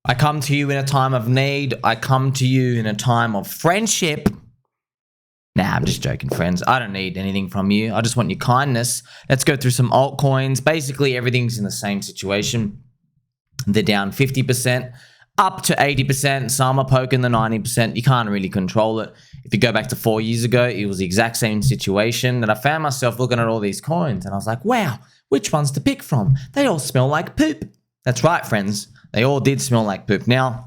I come to you in a time of need. I come to you in a time of friendship. Nah, I'm just joking, friends. I don't need anything from you. I just want your kindness. Let's go through some altcoins. Basically, everything's in the same situation. They're down 50%, up to 80%. Some are poking the 90%. You can't really control it. If you go back to 4 years ago, it was the exact same situation. And I found myself looking at all these coins. And I was like, wow, which ones to pick from? They all smell like poop. That's right, friends. They all did smell like poop. Now,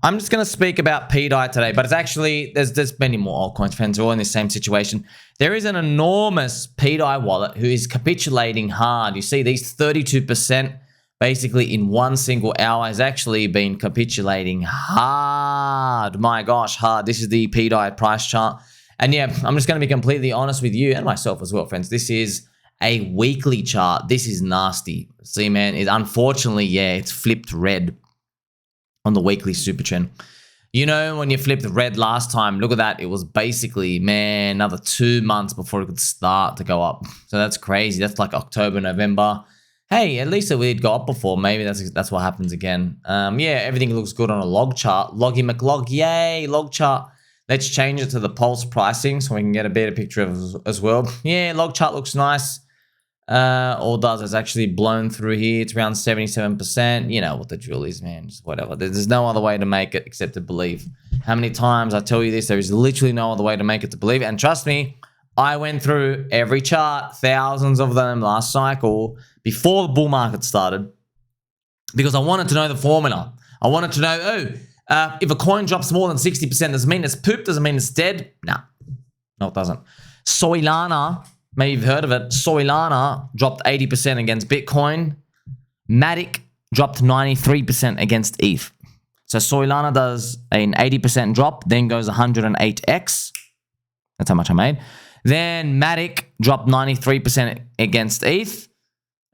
I'm just going to speak about pDAI today, but it's actually, there's many more altcoins, friends. They're all in the same situation. There is an enormous pDAI wallet who is capitulating hard. You see these 32% basically in one single hour has actually been capitulating hard. My gosh, hard. This is the pDAI price chart. And yeah, I'm just going to be completely honest with you and myself as well, friends. This is a weekly chart. This is nasty. See, man, unfortunately, yeah, it's flipped red on the weekly super trend. You know, when you flipped red last time, look at that. It was basically, man, another 2 months before it could start to go up. So that's crazy. That's like October, November. Hey, at least it did go up before. Maybe that's what happens again. Yeah, everything looks good on a log chart. Loggy McLog, yay, log chart. Let's change it to the pulse pricing so we can get a better picture of it as well. Yeah, log chart looks nice. All does is actually blown through here. It's around 77%. You know what the drill is, man. Just whatever. There's no other way to make it except to believe. How many times I tell you this? There is literally no other way to make it to believe. And trust me, I went through every chart, thousands of them last cycle before the bull market started because I wanted to know the formula. I wanted to know, if a coin drops more than 60%, does it mean it's poop? Does it mean it's dead? No, it doesn't. Solana, maybe you've heard of it. Solana dropped 80% against Bitcoin. Matic dropped 93% against ETH. So Solana does an 80% drop, then goes 108x. That's how much I made. Then Matic dropped 93% against ETH.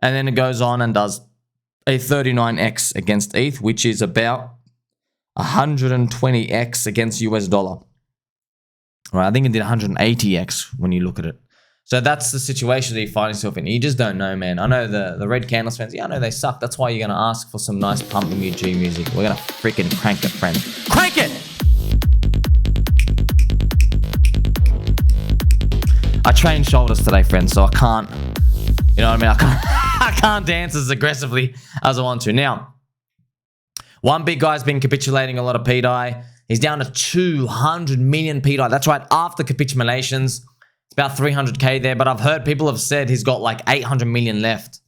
And then it goes on and does a 39x against ETH, which is about 120x against US dollar. All right, I think it did 180x when you look at it. So that's the situation that you find yourself in. You just don't know, man. I know the red candles fans, yeah, I know they suck. That's why you're going to ask for some nice pumping UG music. We're going to freaking crank it, friend. Crank it! I trained shoulders today, friends, so I can't, you know what I mean? I can't dance as aggressively as I want to. Now, one big guy's been capitulating a lot of pDAI. He's down to 200 million pDAI. That's right, after capitulations. It's about 300K there, but I've heard people have said he's got like 800 million left.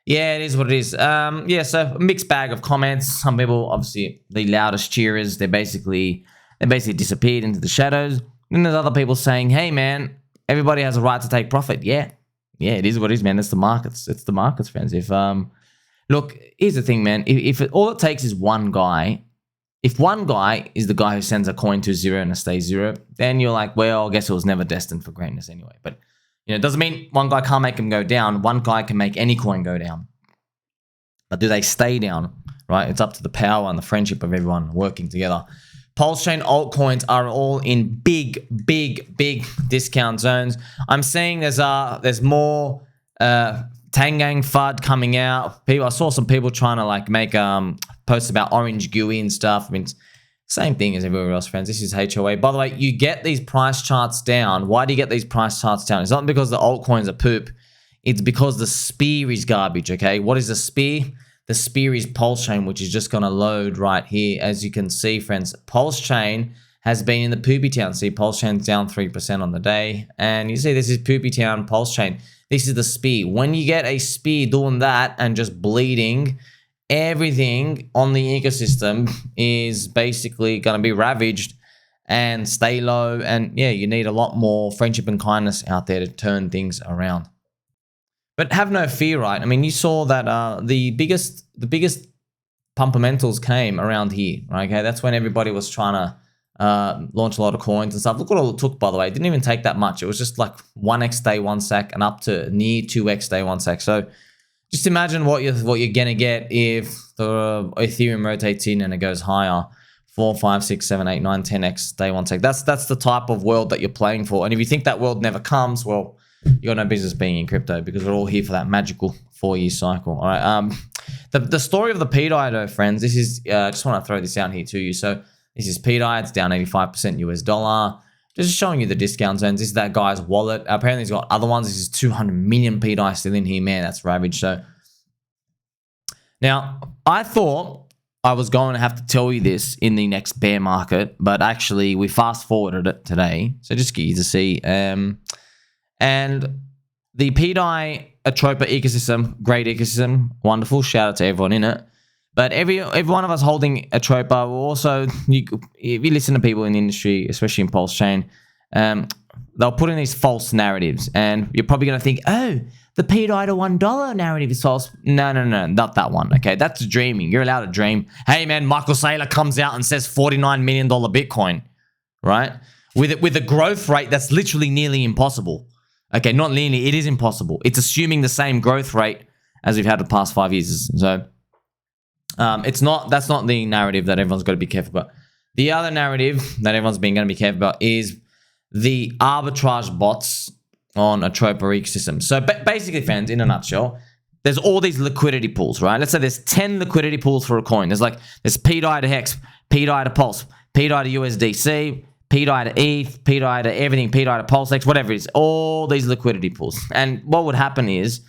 Yeah, it is what it is. Yeah, so a mixed bag of comments. Some people, obviously, the loudest cheerers, they basically disappeared into the shadows. Then there's other people saying, hey, man, everybody has a right to take profit. Yeah, it is what it is, man. It's the markets. It's the markets, friends. Look, here's the thing, man. If all it takes is one guy, if one guy is the guy who sends a coin to zero and it stays zero, then you're like, well, I guess it was never destined for greatness anyway. But you know, it doesn't mean one guy can't make him go down. One guy can make any coin go down. But do they stay down? Right? It's up to the power and the friendship of everyone working together. PulseChain altcoins are all in big discount zones. I'm seeing there's more Tangang FUD coming out. I saw some people trying to like make posts about orange gooey and stuff. I mean, it's same thing as everywhere else, friends. This is HOA. By the way, you get these price charts down. Why do you get these price charts down? It's not because the altcoins are poop. It's because the spear is garbage, okay? What is the spear? The spear is PulseChain, which is just going to load right here. As you can see, friends, PulseChain has been in the poopy town. See, PulseChain's down 3% on the day. And you see this is poopy town, PulseChain. This is the spear. When you get a spear doing that and just bleeding, everything on the ecosystem is basically going to be ravaged and stay low. And yeah, you need a lot more friendship and kindness out there to turn things around. But have no fear, right? I mean, you saw that the biggest pumpermentals came around here, right? Okay, that's when everybody was trying to launch a lot of coins and stuff. Look what all it took, by the way. It didn't even take that much. It was just like 1x day, 1 sec, and up to near 2x day, 1 sec. So just imagine what you're gonna get if the Ethereum rotates in and it goes higher. 4, 5, 6, 7, 8, 9, 10x day, 1 sec. That's the type of world that you're playing for. And if you think that world never comes, well, you got no business being in crypto because we're all here for that magical 4-year cycle. All right. The story of the pDAI though, friends, this is, just want to throw this out here to you. So this is pDAI, it's down 85% US dollar. Just showing you the discount zones. This is that guy's wallet. Apparently he's got other ones. This is 200 million pDAI still in here, man. That's ravage. So now I thought I was going to have to tell you this in the next bear market, but actually we fast forwarded it today. So just get you to see. And the pDAI Atropa ecosystem, great ecosystem, wonderful. Shout out to everyone in it. But every one of us holding Atropa will also, if you listen to people in the industry, especially in PulseChain, they'll put in these false narratives. And you're probably going to think, oh, the pDAI to $1 narrative is false. No, not that one. Okay, that's dreaming. You're allowed to dream. Hey, man, Michael Saylor comes out and says $49 million Bitcoin, right? With a growth rate that's literally nearly impossible. Okay, not nearly, it is impossible. It's assuming the same growth rate as we've had the past 5 years. So that's not the narrative that everyone's got to be careful about. The other narrative that everyone's been going to be careful about is the arbitrage bots on Atropa ecosystem. So basically, friends, in a nutshell, there's all these liquidity pools, right? Let's say there's 10 liquidity pools for a coin. There's pDAI to Hex, pDAI to Pulse, pDAI to USDC, pDAI to ETH, pDAI to everything, pDAI to PulseX, whatever it is, all these liquidity pools. And what would happen is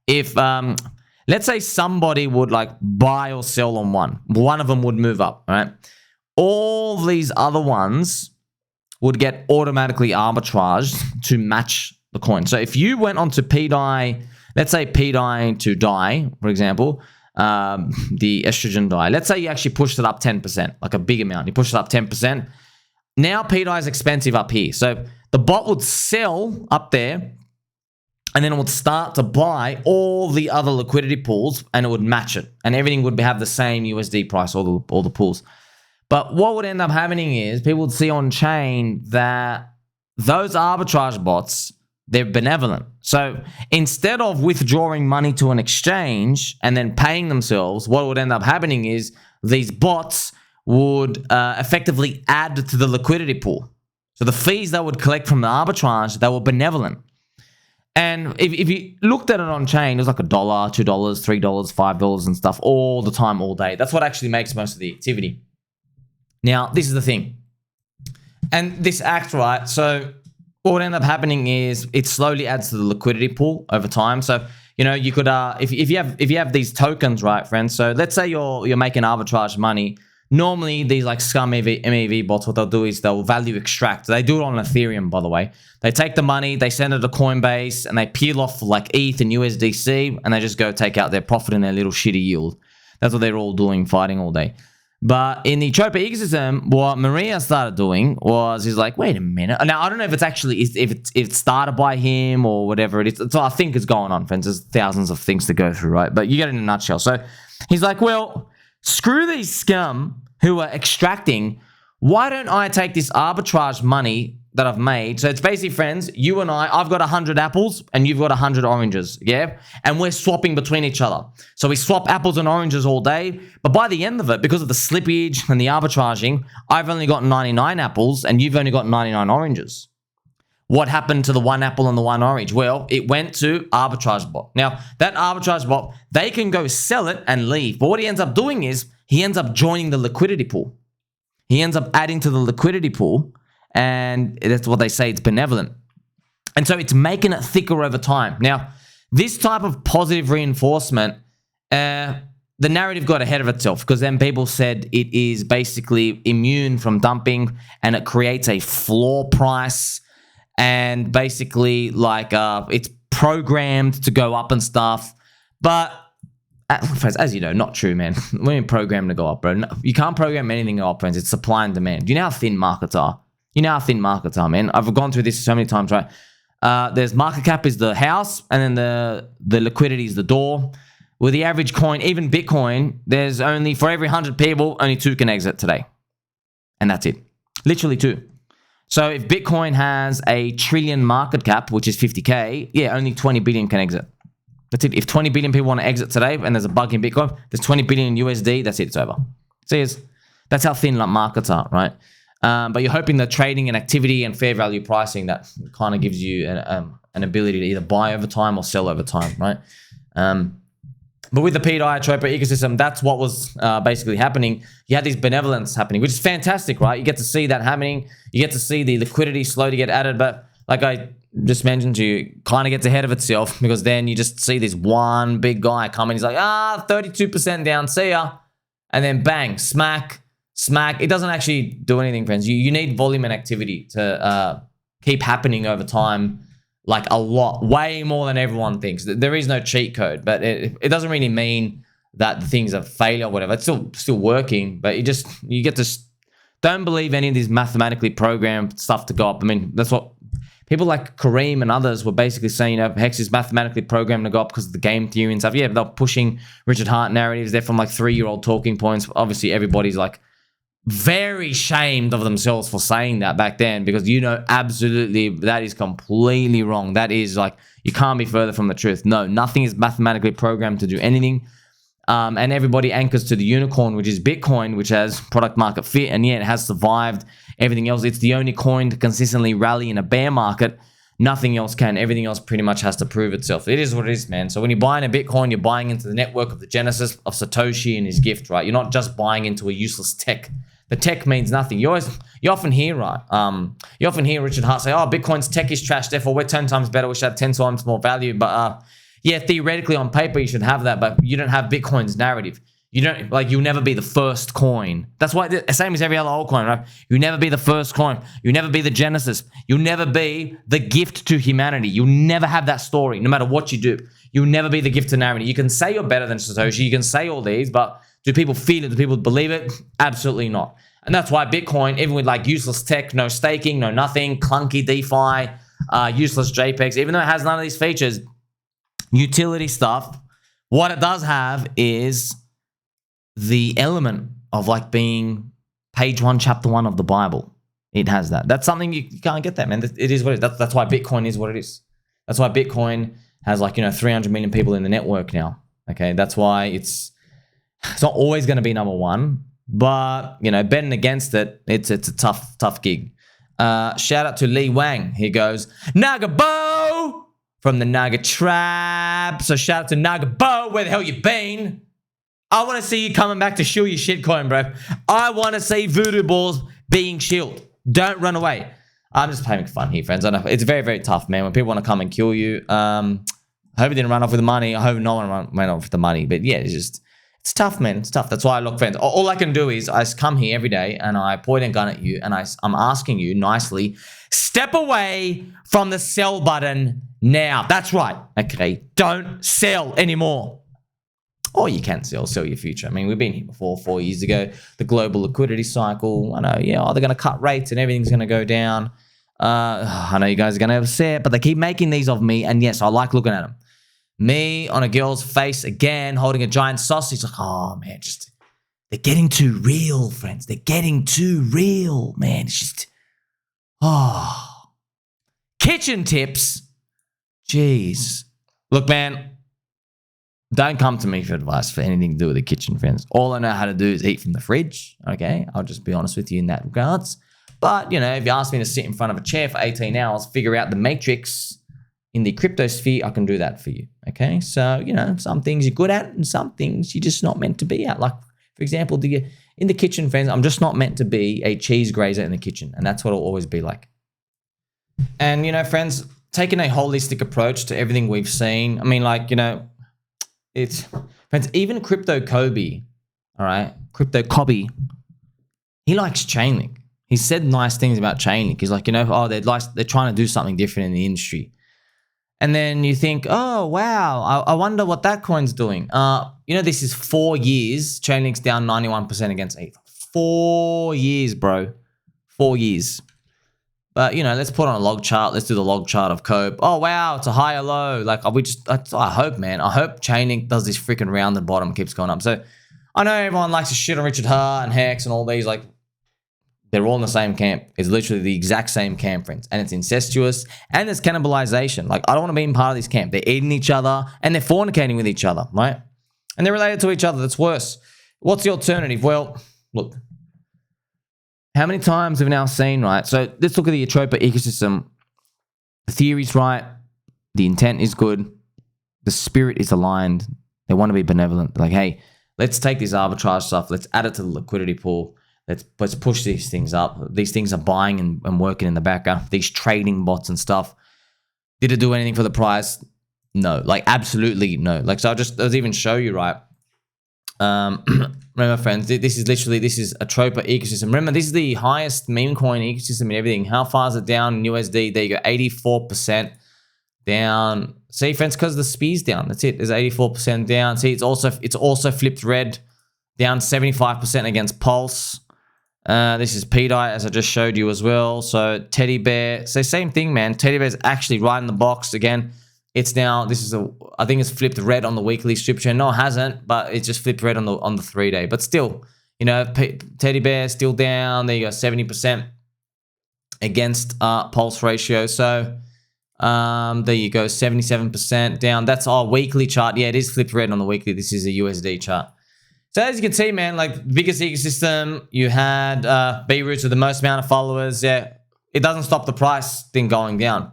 if, let's say somebody would buy or sell on one of them would move up, right? All these other ones would get automatically arbitraged to match the coin. So if you went onto pDAI, let's say pDAI to DAI, for example, the estrogen DAI, let's say you actually pushed it up 10%, like a big amount. You pushed it up 10%. Now pDAI is expensive up here. So the bot would sell up there, and then it would start to buy all the other liquidity pools, and it would match it. And everything would have the same USD price, all the pools. But what would end up happening is people would see on chain that those arbitrage bots, they're benevolent. So instead of withdrawing money to an exchange and then paying themselves, what would end up happening is these bots would effectively add to the liquidity pool. So the fees they would collect from the arbitrage, they were benevolent. And if you looked at it on chain, it was like $1, $2, $3, $5 and stuff all the time, all day. That's what actually makes most of the activity. Now, this is the thing. And this acts right. So what would end up happening is it slowly adds to the liquidity pool over time. So, you could, if you have these tokens, right, friends? So let's say you're making arbitrage money. Normally, these scum MEV bots, what they'll do is they'll value extract. They do it on Ethereum, by the way. They take the money, they send it to Coinbase, and they peel off ETH and USDC, and they just go take out their profit in their little shitty yield. That's what they're all doing, fighting all day. But in the Atropa ecosystem, what Maria started doing was he's like, wait a minute. Now, I don't know if it's actually, if it's started by him or whatever it is. So I think it's going on, friends. There's thousands of things to go through, right? But you get it in a nutshell. So he's like, well, screw these scum who are extracting. Why don't I take this arbitrage money that I've made? So it's basically, friends, you and I've got 100 apples and you've got 100 oranges, yeah? And we're swapping between each other. So we swap apples and oranges all day. But by the end of it, because of the slippage and the arbitraging, I've only got 99 apples and you've only got 99 oranges. What happened to the one apple and the one orange? Well, it went to arbitrage bot. Now, that arbitrage bot, they can go sell it and leave. But what he ends up doing is he ends up joining the liquidity pool. He ends up adding to the liquidity pool, and that's what they say, it's benevolent. And so it's making it thicker over time. Now, this type of positive reinforcement, the narrative got ahead of itself because then people said it is basically immune from dumping and it creates a floor price. And basically, it's programmed to go up and stuff. But, friends, as you know, not true, man. We ain't programmed to go up, bro. No, you can't program anything to go up, friends. It's supply and demand. You know how thin markets are. Man. I've gone through this so many times, right? There's market cap is the house, and then the liquidity is the door. With the average coin, even Bitcoin, there's only, for every 100 people, only 2 can exit today. And that's it. Literally 2. So if Bitcoin has a trillion market cap, which is 50K, yeah, only 20 billion can exit. That's it. If 20 billion people want to exit today and there's a bug in Bitcoin, there's 20 billion in USD, that's it, it's over. See, that's how thin markets are, right? But you're hoping that trading and activity and fair value pricing, that kind of gives you an ability to either buy over time or sell over time, right? But with the pDAI Atropa ecosystem, that's what was basically happening. You had these benevolence happening, which is fantastic, right? You get to see that happening. You get to see the liquidity slowly get added. But like I just mentioned to you, kind of gets ahead of itself, because then you just see this one big guy come in. He's like, 32% down, see ya. And then bang, smack. It doesn't actually do anything, friends. You need volume and activity to keep happening over time. Like a lot, way more than everyone thinks. There is no cheat code, but it doesn't really mean that the thing's a failure or whatever. It's still working, but you get to don't believe any of these mathematically programmed stuff to go up. I mean, that's what people like Kareem and others were basically saying. Hex is mathematically programmed to go up because of the game theory and stuff. Yeah, but they're pushing Richard Hart narratives. They're from like 3-year-old talking points. Obviously, everybody's like very ashamed of themselves for saying that back then, because absolutely that is completely wrong. That is like, you can't be further from the truth. No, nothing is mathematically programmed to do anything. And everybody anchors to the unicorn, which is Bitcoin, which has product market fit, and yet it has survived everything else. It's the only coin to consistently rally in a bear market. Nothing else can. Everything else pretty much has to prove itself. It is what it is, man. So when you're buying a Bitcoin, you're buying into the network of the genesis of Satoshi and his gift, right? You're not just buying into a useless tech. The tech means nothing. You often hear, right? You often hear Richard Hart say, Bitcoin's tech is trash, therefore we're 10 times better, we should have 10 times more value. But yeah, theoretically on paper you should have that, but you don't have Bitcoin's narrative. You don't, like, you'll never be the first coin. That's why, the same as every other altcoin, right? You'll never be the first coin. You'll never be the genesis. You'll never be the gift to humanity. You'll never have that story, no matter what you do. You'll never be the gift to humanity. You can say you're better than Satoshi. You can say all these, but do people feel it? Do people believe it? Absolutely not. And that's why Bitcoin, even with like useless tech, no staking, no nothing, clunky DeFi, useless JPEGs, even though it has none of these features, utility stuff, what it does have is the element of like being page 1, chapter 1 of the Bible. It has that. That's something you can't get that, man. It is what it is. That's why Bitcoin is what it is. That's why Bitcoin has like, 300 million people in the network now. Okay, that's why it's not always going to be number one, but betting against it, it's a tough gig. Shout out to Lee Wang. He goes, Nagabo from the Naga Trap. So shout out to Nagabo. Where the hell you been? I want to see you coming back to shill your shitcoin, bro. I want to see voodoo balls being shilled. Don't run away. I'm just having fun here, friends. I know it's very, very tough, man, when people want to come and kill you. I hope you didn't run off with the money. I hope no one ran off with the money. But yeah, it's tough, man. It's tough. That's why I look, friends. All I can do is I come here every day and I point a gun at you and I'm asking you nicely, step away from the sell button now. That's right. Okay. Don't sell anymore. Or you can sell your future. I mean, we've been here before 4 years ago. The global liquidity cycle. I know, yeah, they're going to cut rates and everything's going to go down. I know you guys are going to upset, but they keep making these of me. And yes, I like looking at them. Me on a girl's face again, holding a giant sausage. Like, oh, man, they're getting too real, friends. They're getting too real, man. It's just, kitchen tips. Jeez. Look, man. Don't come to me for advice for anything to do with the kitchen, friends. All I know how to do is eat from the fridge, okay? I'll just be honest with you in that regards. But, if you ask me to sit in front of a chair for 18 hours, figure out the matrix in the crypto sphere, I can do that for you, okay? So, some things you're good at and some things you're just not meant to be at. Like, for example, in the kitchen, friends, I'm just not meant to be a cheese grazer in the kitchen, and that's what it'll always be like. And, friends, taking a holistic approach to everything we've seen, I mean, like, friends, even crypto Cobie, all right, crypto Cobie, he likes ChainLink. He said nice things about ChainLink. He's like, they're trying to do something different in the industry. And then you think, oh, wow, I wonder what that coin's doing. This is 4 years. ChainLink's down 91% against ETH. 4 years, bro. 4 years. But, let's put on a log chart. Let's do the log chart of Cobie. Oh, wow, it's a higher low. Like, I hope, man. I hope Chainlink does this freaking rounded bottom, keeps going up. So, I know everyone likes to shit on Richard Hart and Hex and all these. Like, they're all in the same camp. It's literally the exact same camp, friends. And it's incestuous. And there's cannibalization. Like, I don't want to be in part of this camp. They're eating each other and they're fornicating with each other, right? And they're related to each other. That's worse. What's the alternative? Well, look. How many times have we now seen, right? So let's look at the Atropa ecosystem. The theory's right. The intent is good. The spirit is aligned. They want to be benevolent. Like, hey, let's take this arbitrage stuff. Let's add it to the liquidity pool. Let's push these things up. These things are buying and working in the background. These trading bots and stuff. Did it do anything for the price? No. Like, absolutely no. Like, so I'll even show you, right? Remember, friends, this is Atropa ecosystem. Remember, this is the highest meme coin ecosystem and everything. How far is it down in USD? There you go, 84% down. See, friends, because the SPI's down. That's it. There's 84% down. See, it's also flipped red, down 75% against Pulse. This is pDAI, as I just showed you as well. So Teddy Bear, so same thing, man. Teddy Bear's actually right in the box again. It's now, I think it's flipped red on the weekly strip chain. No, it hasn't, but it's just flipped red on the 3-day. But still, you know, Teddy Bear still down. There you go, 70% against Pulse ratio. So there you go, 77% down. That's our weekly chart. Yeah, it is flipped red on the weekly. This is a USD chart. So as you can see, man, like biggest ecosystem, you had B-Roots with the most amount of followers. Yeah, it doesn't stop the price thing going down.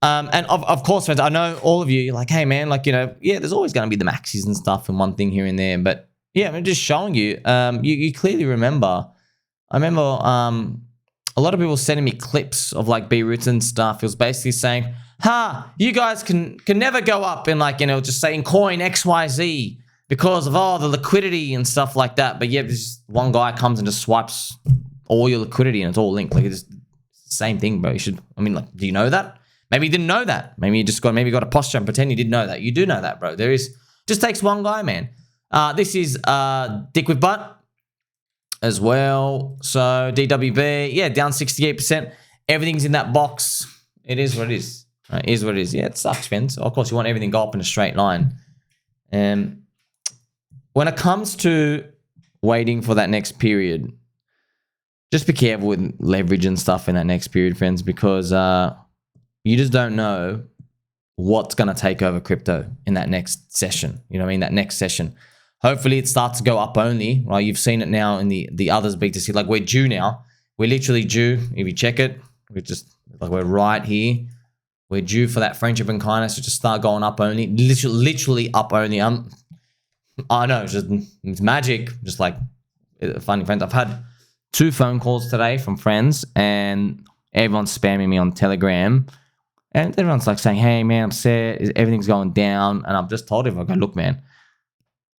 And of course, friends, I know all of you, you're like, hey, man, like, you know, yeah, there's always going to be the maxis and stuff and one thing here and there. But yeah, I'm just showing you, you clearly remember. I remember a lot of people sending me clips of like B-Roots and stuff. It was basically saying, you guys can never go up in like, you know, just saying coin XYZ. Because of all the liquidity and stuff like that. But yeah, this one guy comes and just swipes all your liquidity and it's all linked. Like, it's the same thing, bro. You should, I mean, like, do you know that? Maybe you didn't know that. Maybe you just got a posture and pretend you didn't know that. You do know that, bro. Just takes one guy, man. This is DickWifButt as well. So DWB, yeah, down 68%. Everything's in that box. It is what it is. Right? It is what it is. Yeah, it sucks, friends. Of course, you want everything to go up in a straight line. When it comes to waiting for that next period, just be careful with leverage and stuff in that next period, friends, because you just don't know what's going to take over crypto in that next session. You know what I mean? That next session. Hopefully, it starts to go up only, right? You've seen it now in the others B2C. Like, we're due now. We're literally due. If you check it, we're right here. We're due for that friendship and kindness to just start going up only. Literally up only. I know, it's magic. Just like finding friends. I've had 2 phone calls today from friends, and everyone's spamming me on Telegram, and everyone's like saying, "Hey, man, I'm upset. Everything's going down." And I've just told everyone, "I go, look, man,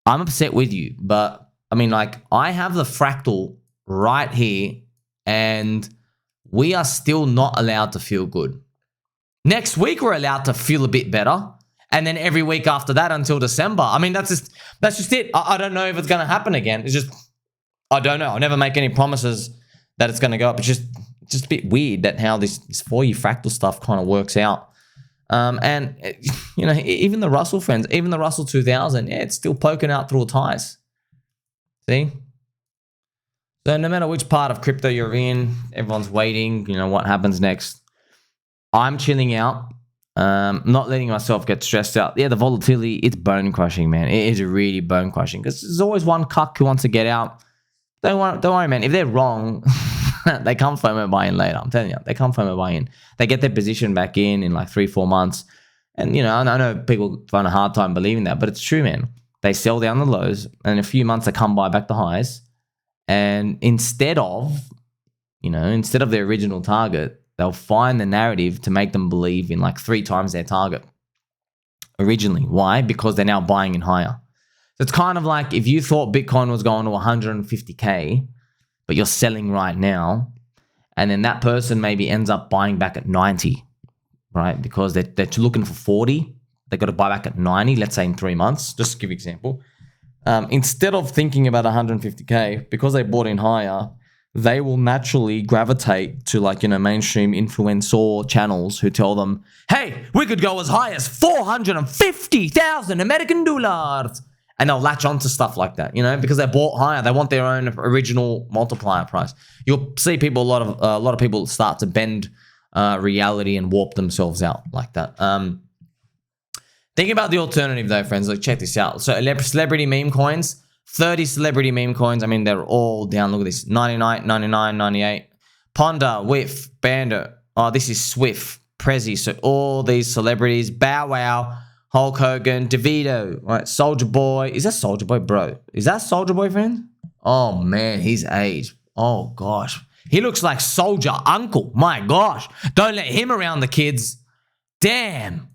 I'm upset with you, but I mean, like, I have the fractal right here, and we are still not allowed to feel good. Next week, we're allowed to feel a bit better." And then every week after that until December. I mean, that's just it. I don't know if it's going to happen again. It's just, I don't know. I'll never make any promises that it's going to go up. It's just a bit weird that how this 4-year fractal stuff kind of works out. And, you know, even the Russell, friends, even the Russell 2000, yeah, it's still poking out through its highs. See? So no matter which part of crypto you're in, everyone's waiting, you know, what happens next. I'm chilling out. Not letting myself get stressed out. Yeah, the volatility, it's bone crushing, man. It is really bone crushing because there's always one cuck who wants to get out. Don't worry, man. If they're wrong, they come FOMO buy in later. I'm telling you, they come FOMO buy in. They get their position back in like 3-4 months. And, you know, I know people find a hard time believing that, but it's true, man. They sell down the lows, and in a few months they come buy back the highs. And instead of their original target, they'll find the narrative to make them believe in like 3 times their target originally. Why? Because they're now buying in higher. So it's kind of like if you thought Bitcoin was going to 150K, but you're selling right now, and then that person maybe ends up buying back at 90, right? Because they're looking for 40. They got to buy back at 90, let's say in 3 months, just to give you an example. Instead of thinking about 150K, because they bought in higher, they will naturally gravitate to like, you know, mainstream influencer channels who tell them, hey, we could go as high as 450,000 American dollars. And they'll latch onto stuff like that, you know, because they bought higher. They want their own original multiplier price. You'll see people, a lot of people start to bend reality and warp themselves out like that. Thinking about the alternative though, friends, like check this out. So celebrity meme coins, 30 celebrity meme coins. I mean, they're all down. Look at this, 99, 99, 98. Ponder, Whiff, Bandit. Oh, this is Swift, Prezi. So all these celebrities, Bow Wow, Hulk Hogan, DeVito, right? Soldier Boy. Is that Soldier Boy, bro? Is that Soldier Boy, friend? Oh, man, his age. Oh, gosh. He looks like Soldier Uncle. My gosh. Don't let him around the kids. Damn.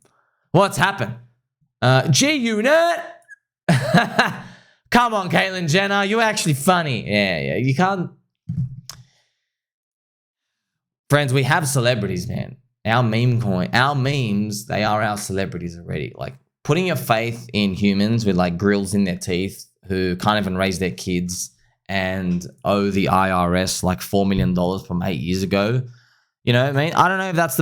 What's happened? G-Unit. Come on, Caitlyn Jenner. You're actually funny. Yeah. You can't. Friends, we have celebrities, man. Our meme coin, our memes, they are our celebrities already. Like, putting your faith in humans with, like, grills in their teeth who can't even raise their kids and owe the IRS, like, $4 million from 8 years ago. You know what I mean? I don't know if that's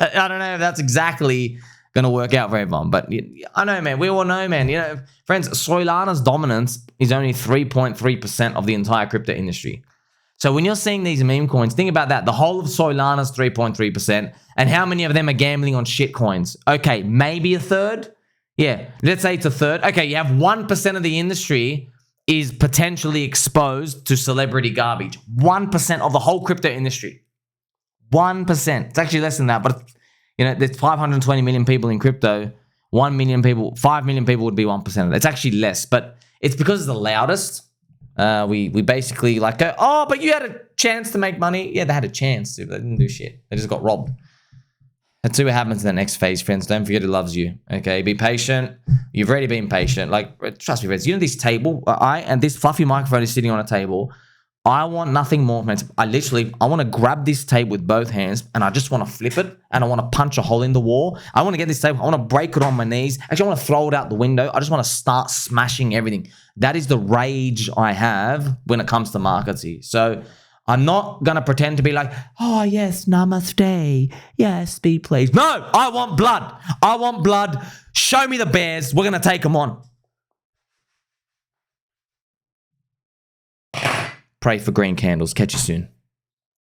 I don't know if that's exactly going to work out for everyone. But I know, man. We all know, man. You know, friends, Solana's dominance is only 3.3% of the entire crypto industry. So when you're seeing these meme coins, think about that. The whole of Solana's 3.3%. And how many of them are gambling on shit coins? Okay, maybe a third. Yeah, let's say it's a third. Okay, you have 1% of the industry is potentially exposed to celebrity garbage. 1% of the whole crypto industry. 1%. It's actually less than that, but you know, there's 520 million people in crypto. 1 million people, 5 million people would be 1% of it. It's actually less, but it's because it's the loudest. We basically like go, oh, but you had a chance to make money. Yeah, they had a chance to, but they didn't do shit. They just got robbed. Let's see what happens in the next phase, friends. Don't forget who loves you. Okay, be patient. You've already been patient. Like, trust me, friends. You know this table, and this fluffy microphone is sitting on a table. I want nothing more, friends. I want to grab this table with both hands, and I just want to flip it, and I want to punch a hole in the wall. I want to get this table. I want to break it on my knees. Actually, I want to throw it out the window. I just want to start smashing everything. That is the rage I have when it comes to markets here. So I'm not going to pretend to be like, oh, yes, namaste. Yes, be pleased. No, I want blood. I want blood. Show me the bears. We're going to take them on. Pray for green candles. Catch you soon.